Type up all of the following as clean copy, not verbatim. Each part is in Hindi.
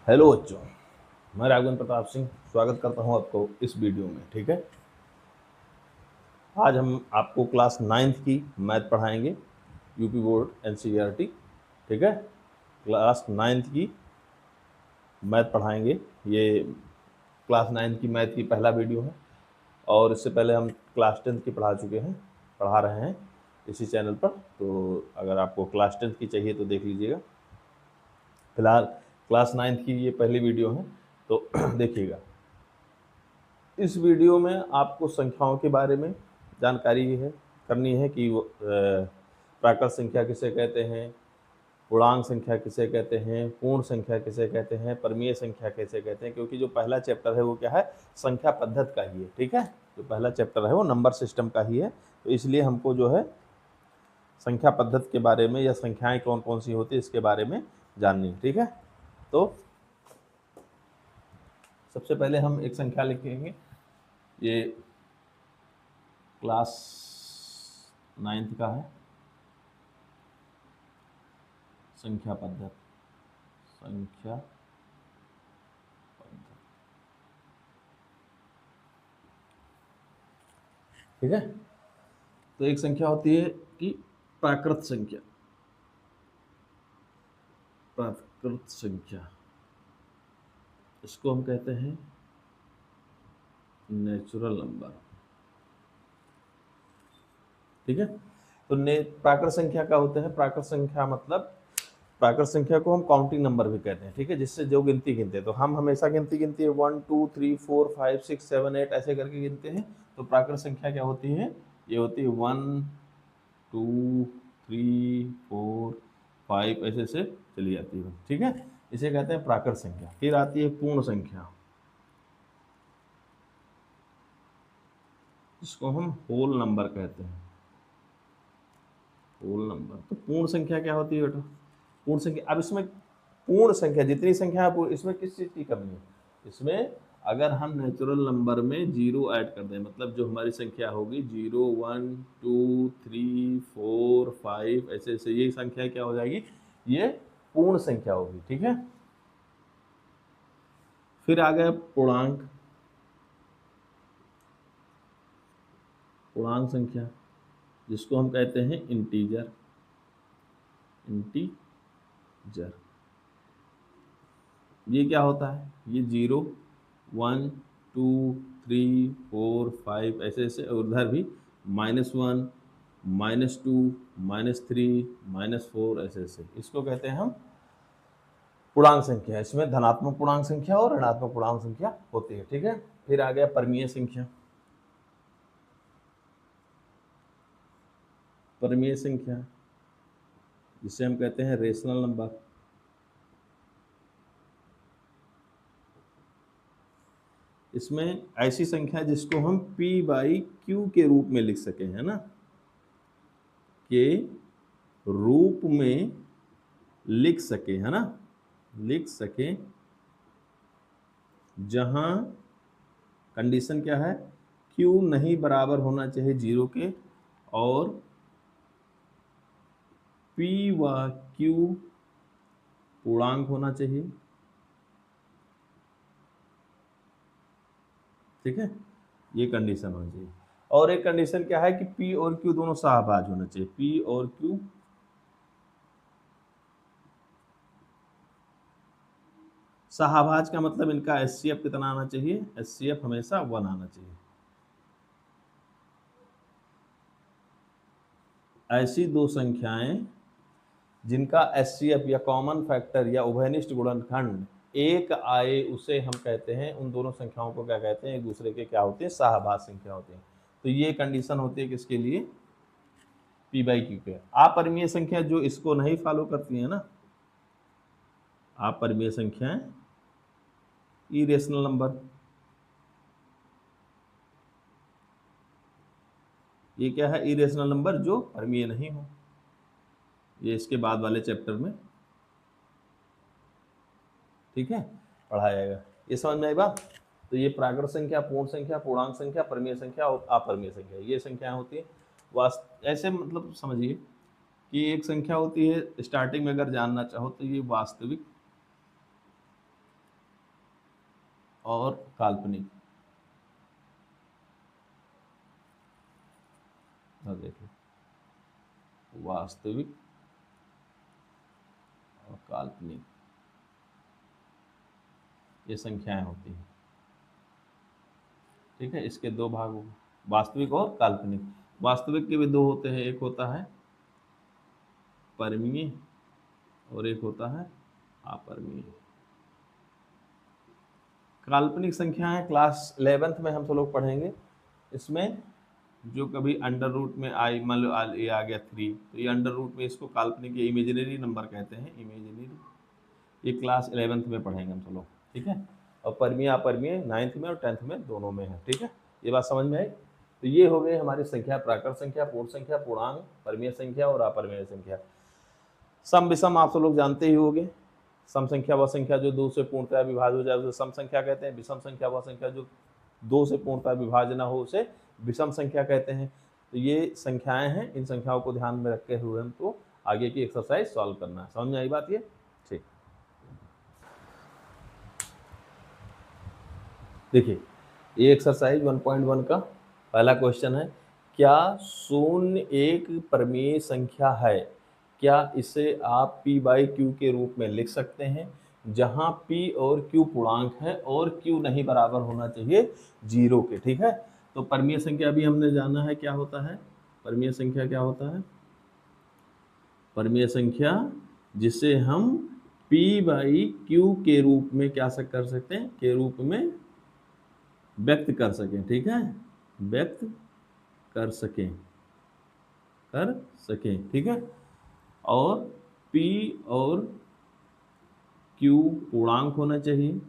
हेलो बच्चों, मैं राघवेंद्र प्रताप सिंह स्वागत करता हूं आपको इस वीडियो में। ठीक है, आज हम आपको क्लास 9th की मैथ पढ़ाएंगे, यूपी बोर्ड एनसीईआरटी। ठीक है, क्लास 9th की मैथ पढ़ाएंगे। ये क्लास 9th की मैथ की पहला वीडियो है और इससे पहले हम क्लास 10th की पढ़ा रहे हैं इसी चैनल पर। तो अगर आपको क्लास 10th की चाहिए तो देख लीजिएगा। फिलहाल क्लास 9th की ये पहली वीडियो है, तो देखिएगा। इस वीडियो में आपको संख्याओं के बारे में जानकारी करनी है कि प्राकृत संख्या किसे कहते हैं, पूर्णांक संख्या किसे कहते हैं, पूर्ण संख्या किसे कहते हैं, परमीय संख्या किसे कहते हैं। क्योंकि जो पहला चैप्टर है वो क्या है, संख्या पद्धति का ही है। ठीक है, जो पहला चैप्टर है वो नंबर सिस्टम का ही है, तो इसलिए हमको जो है संख्या पद्धति के बारे में या संख्याएं कौन कौन सी होती है इसके बारे में जाननी है। ठीक है, तो सबसे पहले हम एक संख्या लिखेंगे। ये क्लास 9th का है, संख्या पद्धति। ठीक है, तो एक संख्या होती है कि प्राकृत संख्या। प्राकृत संख्या इसको हम कहते हैं नेचुरल नंबर। ठीक है, तो प्राकृत संख्या का होते हैं, प्राकृत संख्या मतलब प्राकृत संख्या को हम काउंटिंग नंबर भी कहते हैं। ठीक है, जिससे जो गिनती गिनते हैं, तो हम हमेशा गिनती है 1 2 3 4 5 6 7 8 ऐसे करके गिनते हैं। तो प्राकृत संख्या क्या होती है, ये होती है 1 2 3 4 5 ऐसे से चली जाती है। ठीक है, इसे कहते हैं प्राकृत संख्या। फिर आती है पूर्ण संख्या, जिसको हम होल नंबर कहते हैं। Whole number. तो पूर्ण संख्या क्या होती है बेटा, पूर्ण संख्या। अब इसमें पूर्ण संख्या जितनी संख्या है, इसमें किस चीज़ की कमी है, इसमें अगर हम नेचुरल नंबर में जीरो ऐड कर दें, मतलब जो हमारी संख्या होगी 0 1 2 3 4 5 ऐसे ऐसे, ये संख्या क्या हो जाएगी, ये पूर्ण संख्या होगी। ठीक है, फिर आ गया पूर्णांक। पूर्णांक संख्या जिसको हम कहते हैं इंटीजर। ये क्या होता है, ये 0 1 2 3 4 5 ऐसे ऐसे, और उधर भी -1 -2 -3 -4 ऐसे ऐसे, इसको कहते हैं हम पूर्णांक संख्या। इसमें धनात्मक पूर्णांक संख्या और ऋणात्मक पूर्णांक संख्या होती है। ठीक है, फिर आ गया परमीय संख्या। परमीय संख्या जिसे हम कहते हैं रेशनल नंबर। इसमें ऐसी संख्या जिसको हम p/q के रूप में लिख सके, है ना, के रूप में लिख सके, है ना, लिख सके, जहां कंडीशन क्या है, q नहीं बराबर होना चाहिए 0 के, और p व q पूर्णांक होना चाहिए। ठीक है, ये कंडीशन होनी चाहिए। और एक कंडीशन क्या है कि p और q दोनों सहभाज्य होना चाहिए। p और q सहभाज्य का मतलब इनका HCF कितना आना चाहिए, HCF हमेशा 1 आना चाहिए। ऐसी दो संख्याएं जिनका HCF या कॉमन फैक्टर या उभयनिष्ठ गुणनखंड एक आए, उसे हम कहते हैं, उन दोनों संख्याओं को क्या कहते हैं, एक दूसरे के क्या होते हैं, सहभाज्य संख्या होते हैं। तो ये कंडीशन होती है किसके लिए, p/q के। अपरिमेय संख्या जो इसको नहीं फॉलो करती है ना, अपरिमेय संख्याएं, इरेशनल नंबर, ये क्या है, इरेशनल नंबर जो परमीय नहीं हो। ये इसके बाद वाले चैप्टर में, ठीक है, पढ़ाया जाएगा। ये समझ में आई बात। तो ये प्राकृत संख्या, पूर्ण संख्या, पूर्णांक संख्या, परमीय संख्या और अपरमीय संख्या, ये संख्याएं होती है। ऐसे मतलब समझिए कि एक संख्या होती है, स्टार्टिंग में अगर जानना चाहो तो ये वास्तविक और काल्पनिक। देखिए वास्तविक और काल्पनिक, ये संख्याएं होती हैं। ठीक है, इसके दो भाग हो गए, वास्तविक और काल्पनिक। वास्तविक के भी दो होते हैं, एक होता है परिमेय और एक होता है अपरिमेय। काल्पनिक संख्याएं क्लास 11th में हम सब लोग पढ़ेंगे। इसमें जो कभी अंडर रूट में आई, मान लो ये आ गया 3, तो ये अंडर रूट में इसको काल्पनिक या इमेजिनरी नंबर कहते हैं, इमेजिनरी। ये क्लास 11th में पढ़ेंगे हम सब लोग। ठीक है, और परिमेय अपरिमेय 9th में और 10th में दोनों में है। ठीक है, ये बात समझ में आई। तो ये हो गए हमारी संख्या, प्राकृत संख्या, पूर्ण संख्या, पूर्णांक, परिमेय संख्या और अपरिमेय संख्या। सम विषम आप सब लोग जानते ही होंगे। सम संख्या वह संख्या जो 2 से पूर्णतः विभाज्य हो जाए उसे सम संख्या कहते हैं। विषम संख्या वह संख्या जो 2 से पूर्णतः विभाज्य ना हो उसे विषम संख्या कहते हैं। तो ये संख्याएं हैं, इन संख्याओं को ध्यान में रखते हुए हमको आगे की एक्सरसाइज सॉल्व करना है। समझ में आई बात ये? ठीक, देखिए ये एक्सरसाइज 1.1 का पहला क्वेश्चन है, क्या शून्य एक परिमेय संख्या है? क्या इसे आप p/q के रूप में लिख सकते हैं, जहां p और q पूर्णांक है और q नहीं बराबर होना चाहिए 0 के। ठीक है, तो परिमेय संख्या भी हमने जाना है क्या होता है। परिमेय संख्या क्या होता है? परिमेय संख्या जिसे हम p/q के रूप में क्या कर सकते हैं, के रूप में व्यक्त कर सकें। ठीक है, व्यक्त कर सकें, ठीक है। और p और q पूर्णांक होना चाहिए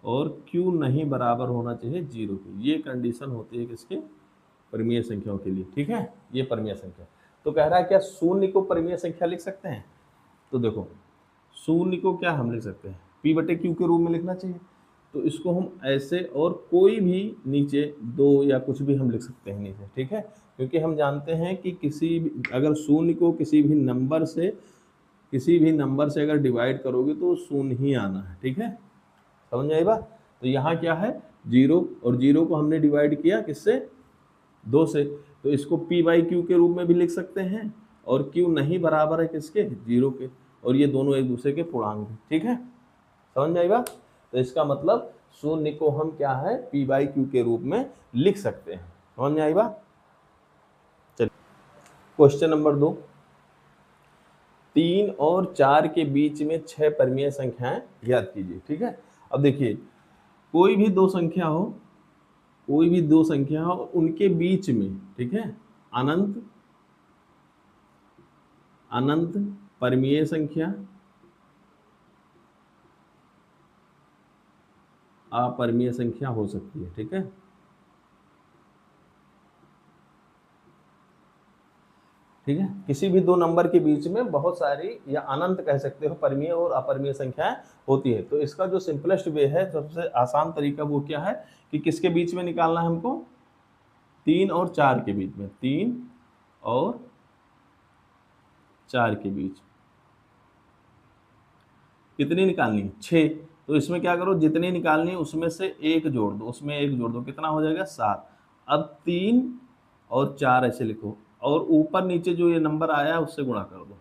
और q नहीं बराबर होना चाहिए 0 के। ये कंडीशन होती है किसके? परिमेय संख्याओं के लिए। ठीक है, ये परिमेय संख्या। तो कह रहा है क्या शून्य को परिमेय संख्या लिख सकते हैं? तो देखो शून्य को क्या हम लिख सकते हैं, p/q के रूप में लिखना चाहिए। तो इसको हम ऐसे और कोई भी नीचे 2 या कुछ भी हम लिख सकते हैं नीचे। ठीक है, क्योंकि हम जानते हैं कि किसी भी अगर शून्य को किसी भी नंबर से अगर डिवाइड करोगे तो शून्य ही आना है। ठीक है, समझ में आई बात? तो यहाँ क्या है 0, और 0 को हमने डिवाइड किया किससे? 2 से। तो इसको p/q के रूप में भी लिख सकते हैं और q नहीं बराबर है किसके? 0 के, और ये दोनों एक दूसरे के पूर्णांक हैं। ठीक है, समझ में आई बात? तो इसका मतलब शून्य को हम क्या है p/q के रूप में लिख सकते हैं। समझ में आई बात? चलिए क्वेश्चन नंबर 2, 3 और 4 के बीच में 6 परिमेय संख्याएं याद कीजिए। ठीक है, अब देखिए कोई भी दो संख्या हो, उनके बीच में, ठीक है, अनंत परिमेय संख्या, अपरिमेय संख्या हो सकती है। ठीक है, किसी भी दो नंबर के बीच में बहुत सारी या अनंत कह सकते हो परिमेय और अपरिमेय संख्याएं होती है। तो इसका जो सिंपलेस्ट वे है, सबसे आसान तरीका वो क्या है कि किसके बीच में निकालना है हमको? 3 और 4 के बीच में। 3 और 4 के बीच कितनी निकालनी है? 6। तो इसमें क्या करो, जितनी निकालनी है उसमें से एक जोड़ दो, कितना हो जाएगा? 7। अब 3 और 4 ऐसे लिखो और ऊपर नीचे जो ये नंबर आया है उससे गुणा कर दो।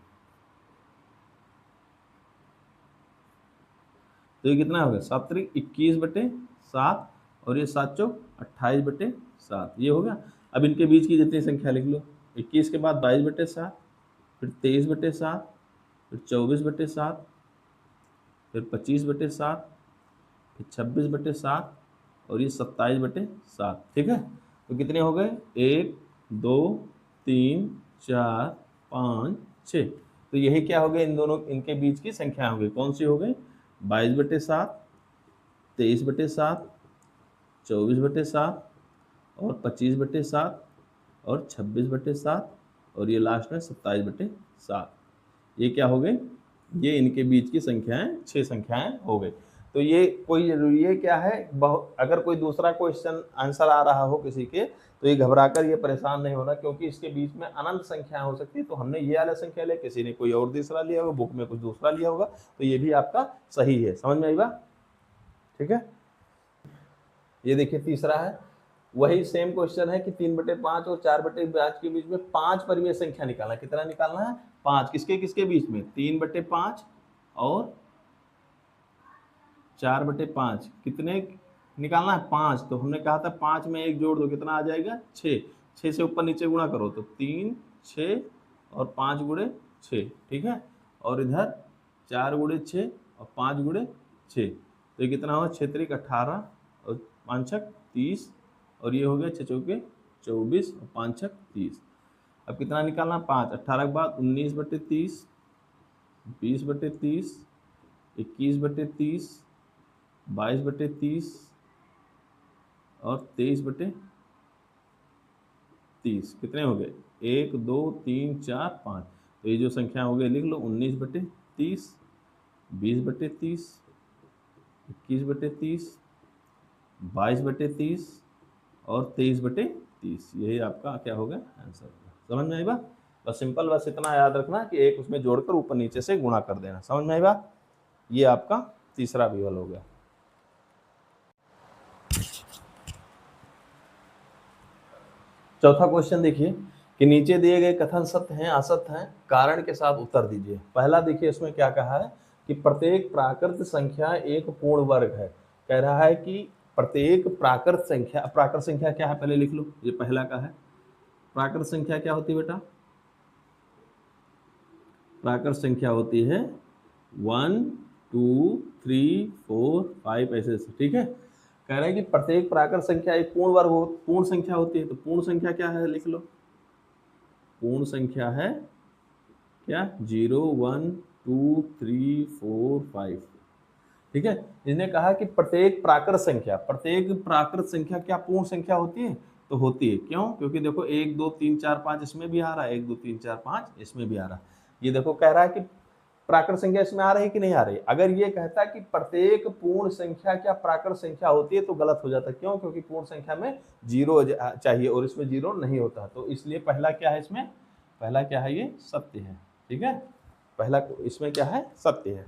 तो ये कितना हो गया? 7 × 21/7 और ये 7 × 28/7, ये हो गया। अब इनके बीच की जितनी संख्या लिख लो, 21 के बाद 22/7, फिर 23/7, फिर 24/7, फिर 25/7, फिर 26/7 और ये 27/7। ठीक है, तो कितने हो गए? 1 2 3 4 5 6। तो यही क्या हो गया, इनके बीच की संख्या हो गई। कौन सी हो गई? 22/7, 23/7, 24/7 और 25/7 और 26/7 और ये लास्ट में 27/7। ये क्या हो गए? ये इनके बीच की संख्याएं 6 संख्याएं हो गई। तो ये कोई जरूरी है क्या है, अगर कोई दूसरा क्वेश्चन आंसर आ रहा हो किसी के, तो ये घबराकर ये परेशान नहीं होना, क्योंकि इसके बीच में अनंत संख्या हो सकती है। तो हमने ये वाला संख्या लिया, किसी ने कोई और दूसरा लिया होगा, बुक में कुछ दूसरा लिया होगा, तो ये भी आपका सही है। समझ में आई बात? ठीक है। ये देखिए तीसरा है, वही सेम क्वेश्चन है कि 3/5 और 4/5 के बीच में 5 परिमेय संख्या निकालना। कितना निकालना है? 5। किसके किसके बीच में? 3/5 और 4/5। कितने निकालना है? 5। तो हमने कहा था 5 में 1 जोड़ दो, कितना आ जाएगा? 6। 6 से ऊपर नीचे गुणा करो तो 3, 6 और 5 गुणे 6, ठीक है। और इधर 4 गुणे 6 और 5 गुणे 6, तो ये कितना होगा? 6 त्रिक 18 और 5 छक 30, और ये हो गया 6 चौके 24 और 5 छक 30। अब कितना निकालना? 5। 18 के बाद 19/30, 20/30, 21/30, 22/30 और 23/30। कितने हो गए? 1, 2, 3, 4, 5। तो ये जो संख्या हो गई लिख लो, 19/30, 20/30, 21/30, 22/30 और 23/30। यही आपका क्या होगा? आंसर होगा। समझ में आई बात? बस सिंपल, बस इतना याद रखना कि एक उसमें जोड़कर ऊपर नीचे से गुणा कर देना। समझ में आई बात? ये आपका तीसरा विवल हो गया। चौथा क्वेश्चन देखिए कि नीचे दिए गए कथन सत्य हैं असत्य हैं, कारण के साथ उत्तर दीजिए। पहला देखिए इसमें क्या कहा है कि प्रत्येक प्राकृत संख्या एक पूर्ण वर्ग है। कह रहा है कि प्रत्येक प्राकृत संख्या क्या है? पहले लिख लो, ये पहला का है। प्राकृत संख्या क्या होती है बेटा? प्राकृत संख्या होती है 1, 2, 3, 4, 5 ऐसे, ठीक है। कह रहे हैं कि प्रत्येक प्राकृत संख्या एक पूर्ण संख्या होती है। तो पूर्ण संख्या क्या है? लिख लो, पूर्ण संख्या है क्या? 0, 1, 2, 3, 4, 5, ठीक है। इसने कहा कि प्रत्येक प्राकृत संख्या क्या पूर्ण संख्या होती है? तो होती है। क्यों? क्योंकि देखो 1, 2, 3, 4, 5 इसमें भी आ रहा है, 1, 2, 3, 4, 5 इसमें भी आ रहा है। ये देखो कह रहा है कि प्राकृत संख्या इसमें आ रही है कि नहीं आ रही। अगर ये कहता है कि प्रत्येक पूर्ण संख्या क्या प्राकृत संख्या होती है तो गलत हो जाता है। क्यों? क्योंकि पूर्ण संख्या में 0 चाहिए और इसमें 0 नहीं होता। तो इसलिए पहला क्या है? इसमें पहला क्या है? ये सत्य है, ठीक है। पहला इसमें क्या है? सत्य है।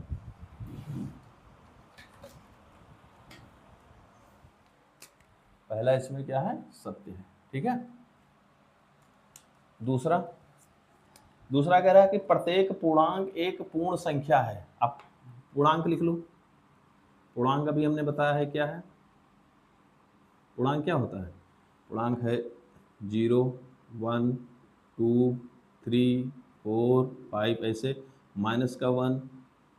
पहला इसमें क्या है? सत्य है, ठीक है। दूसरा कह रहा है कि प्रत्येक पूर्णांक एक पूर्ण संख्या है। अब पूर्णांक लिख लो। पूर्णांक अभी हमने बताया है क्या है। पूर्णांक क्या होता है? पूर्णांक है 0, 1, 2, 3, 4, 5 ऐसे, माइनस का 1,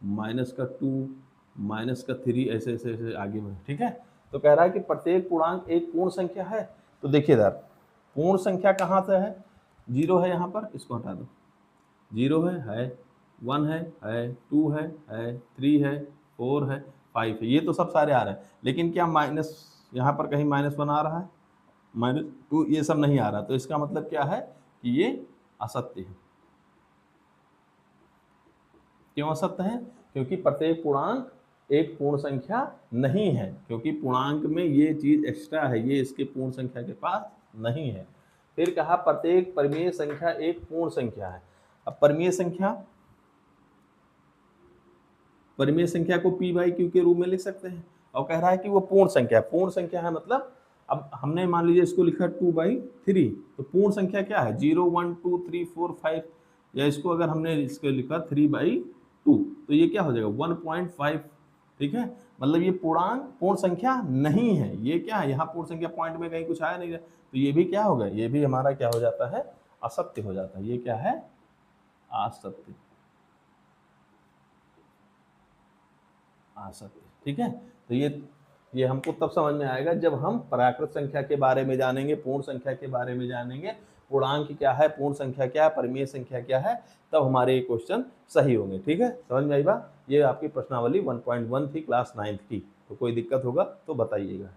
माइनस का 2, माइनस का 3 ऐसे ऐसे ऐसे आगे बढ़े, ठीक है। तो कह रहा है कि प्रत्येक पूर्णांक एक पूर्ण संख्या है। तो देखिए इधर पूर्ण संख्या कहाँ से है? 0 है यहाँ पर, इसको हटा दो। 0 है 1 है 2 है 3 है 4 है 5 है, ये तो सब सारे आ रहे हैं। लेकिन क्या माइनस यहाँ पर कहीं -1 आ रहा है? -2 ये सब नहीं आ रहा। तो इसका मतलब क्या है कि ये असत्य है। क्यों असत्य है? क्योंकि प्रत्येक पूर्णांक एक पूर्ण संख्या नहीं है, क्योंकि पूर्णांक में ये चीज एक्स्ट्रा है, ये इसके पूर्ण संख्या के पास नहीं है। फिर कहा प्रत्येक परिमेय संख्या एक पूर्ण संख्या है। अब परिमेय संख्या को p/q के रूप में लिख सकते हैं। और कह रहा है कि वो पूर्ण संख्या है मतलब अब हमने मान लीजिए इसको लिखा 2/3, तो पूर्ण संख्या क्या है? 0, 1, 2, 3, 4, 5, या इसको अगर हमने इसको लिखा 3/2, तो ये क्या हो जाएगा? 1.5, ठीक है। मतलब ये पूर्ण संख्या नहीं है। ये क्या है? यहाँ पूर्ण संख्या पॉइंट में कहीं कुछ आया नहीं है, तो ये भी क्या होगा? ये भी हमारा क्या हो जाता है? असत्य हो जाता है। ये क्या है? असत्य, ठीक है। तो ये हमको तब समझ में आएगा जब हम प्राकृत संख्या के बारे में जानेंगे, पूर्ण संख्या के बारे में जानेंगे, पूर्णांक क्या है, पूर्ण संख्या क्या है, परिमेय संख्या क्या है, तब हमारे ये क्वेश्चन सही होंगे, ठीक है। समझ में आई बात? ये आपकी प्रश्नावली 1.1 थी क्लास 9th की। तो कोई दिक्कत होगा तो बताइएगा।